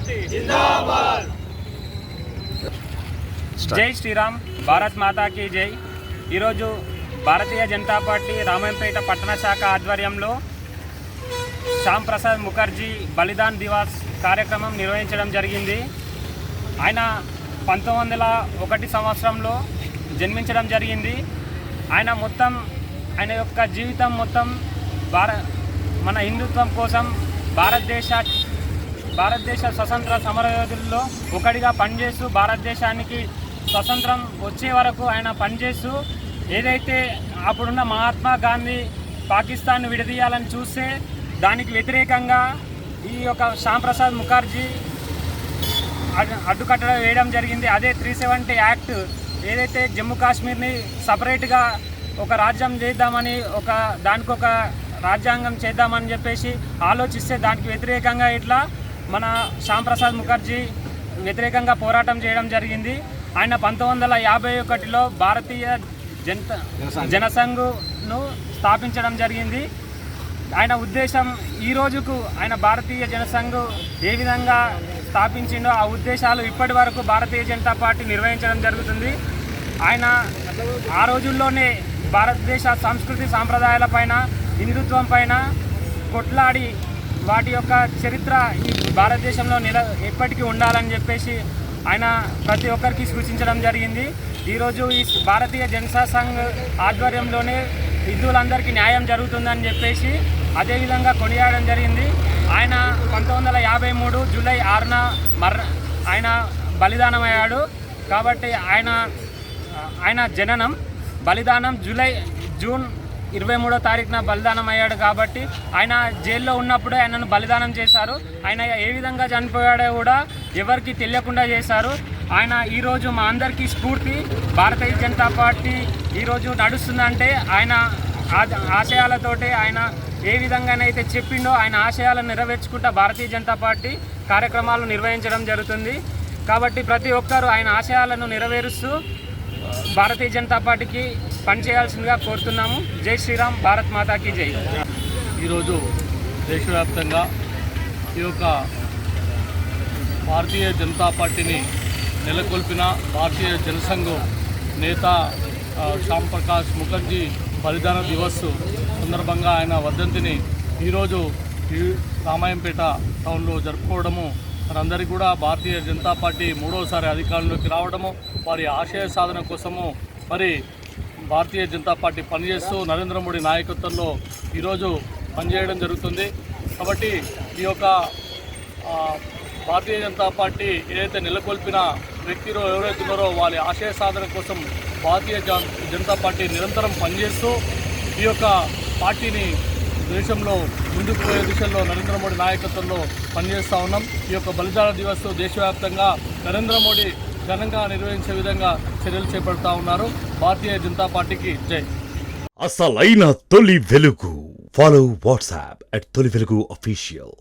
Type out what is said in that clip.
Party జిందాబాద్। జై శ్రీరామ్, భారత్ మాతా key జై। ఈరోజు భారతీయ జనతా పార్టీ రామాయంపేట పట్టణ శాఖ ఆధ్వర్యంలో శ్యామ్ ప్రసాద్ ముఖర్జీ బలిదాన్ దివాస్ కార్యక్రమం నిర్వహించడం జరిగింది। ఆయన 1901 సంవత్సరంలో జన్మించడం జరిగింది। ఆయన యొక్క జీవితం మొత్తం మన హిందుత్వం కోసం భారతదేశ స్వతంత్ర సమరయోధుల్లో ఒకటిగా పనిచేస్తూ భారతదేశానికి స్వతంత్రం వచ్చే వరకు ఆయన పనిచేస్తూ ఏదైతే అప్పుడున్న మహాత్మా గాంధీ పాకిస్తాన్ విడదీయాలని చూస్తే దానికి వ్యతిరేకంగా ఈ యొక్క శ్యామ్ ప్రసాద్ ముఖర్జీ అడ్డుకట్ట వేయడం జరిగింది। అదే 370 యాక్ట్ ఏదైతే జమ్మూ కాశ్మీర్ని సపరేట్గా ఒక రాజ్యం చేద్దామని దానికి ఒక రాజ్యాంగం చేద్దామని చెప్పేసి ఆలోచిస్తే దానికి వ్యతిరేకంగా ఇట్లా మన శ్యామ్ ప్రసాద్ ముఖర్జీ వ్యతిరేకంగా పోరాటం చేయడం జరిగింది। ఆయన 1951లో భారతీయ జనసంఘ్ను స్థాపించడం జరిగింది। ఆయన ఉద్దేశం ఈ రోజుకు ఆయన భారతీయ జనసంఘ్ ఏ విధంగా స్థాపించిందో ఆ ఉద్దేశాలు ఇప్పటి వరకు భారతీయ జనతా పార్టీ నిర్వహించడం జరుగుతుంది। ఆయన ఆ రోజుల్లోనే భారతదేశ సంస్కృతి సాంప్రదాయాలపైన హిందుత్వం పైన కొట్లాడి వాటి యొక్క చరిత్ర ఈ భారతదేశంలో ఎప్పటికీ ఉండాలని చెప్పేసి ఆయన ప్రతి ఒక్కరికి సూచించడం జరిగింది। ఈరోజు ఈ భారతీయ జనతా సంఘ్ ఆధ్వర్యంలోనే హిందువులందరికీ న్యాయం జరుగుతుందని చెప్పేసి అదేవిధంగా కొనియాడడం జరిగింది। ఆయన 1953 జూలై 6న ఆయన బలిదానం అయ్యాడు కాబట్టి ఆయన జననం బలిదానం జూన్ 23వ తారీఖున బలిదానం అయ్యాడు కాబట్టి ఆయన జైల్లో ఉన్నప్పుడే ఆయనను బలిదానం చేశారు। ఆయన ఏ విధంగా చనిపోయాడో కూడా ఎవరికి తెలియకుండా చేశారు। ఆయన ఈరోజు మా అందరికీ స్ఫూర్తి। భారతీయ జనతా పార్టీ ఈరోజు నడుస్తుందంటే ఆయన ఆశయాలతోటే ఆయన ఏ విధంగానైతే చెప్పిండో ఆయన ఆశయాలను నెరవేర్చుకుంటా భారతీయ జనతా పార్టీ కార్యక్రమాలు నిర్వహించడం జరుగుతుంది। కాబట్టి ప్రతి ఒక్కరూ ఆయన ఆశయాలను నెరవేరుస్తూ భారతీయ జనతా పార్టీకి పనిచేయాల్సిందిగా కోరుతున్నాము। జై శ్రీరామ్, భారత్ మాతాకి జై। ఈరోజు దేశవ్యాప్తంగా ఈ యొక్క భారతీయ జనతా పార్టీని నెలకొల్పిన భారతీయ జనసంఘ్ నేత శ్యామ్ ప్రకాష్ ముఖర్జీ బలిదాన దివస్ సందర్భంగా ఆయన వర్ధంతిని ఈరోజు రామాయంపేట టౌన్లో జరుపుకోవడము మనందరికీ కూడా భారతీయ జనతా పార్టీ మూడోసారి అధికారంలోకి రావడము వారి ఆశయ సాధన కోసము మరి భారతీయ జనతా పార్టీ పనిచేస్తూ నరేంద్ర మోడీ నాయకత్వంలో ఈరోజు పనిచేయడం జరుగుతుంది। కాబట్టి ఈ యొక్క భారతీయ జనతా పార్టీ ఏదైతే నెలకొల్పిన వ్యక్తులు ఎవరైతే ఉన్నారో వారి ఆశయ సాధన కోసం భారతీయ జనతా పార్టీ నిరంతరం పనిచేస్తూ ఈ యొక్క పార్టీని దేశంలో ముందుకు పోయే దిశలో నరేంద్ర మోడీ నాయకత్వంలో పనిచేస్తూ ఉన్నాం। ఈ యొక్క బలిదాన దివస్ దేశవ్యాప్తంగా నరేంద్ర మోడీ ఘనంగా నిర్వహించే విధంగా చర్యలు చేపడతా ఉన్నారు। భారతీయ జనతా పార్టీకి జై। అసలైన తొలి వెలుగు. ఫాలో వాట్సాప్ @తొలి వెలుగు official.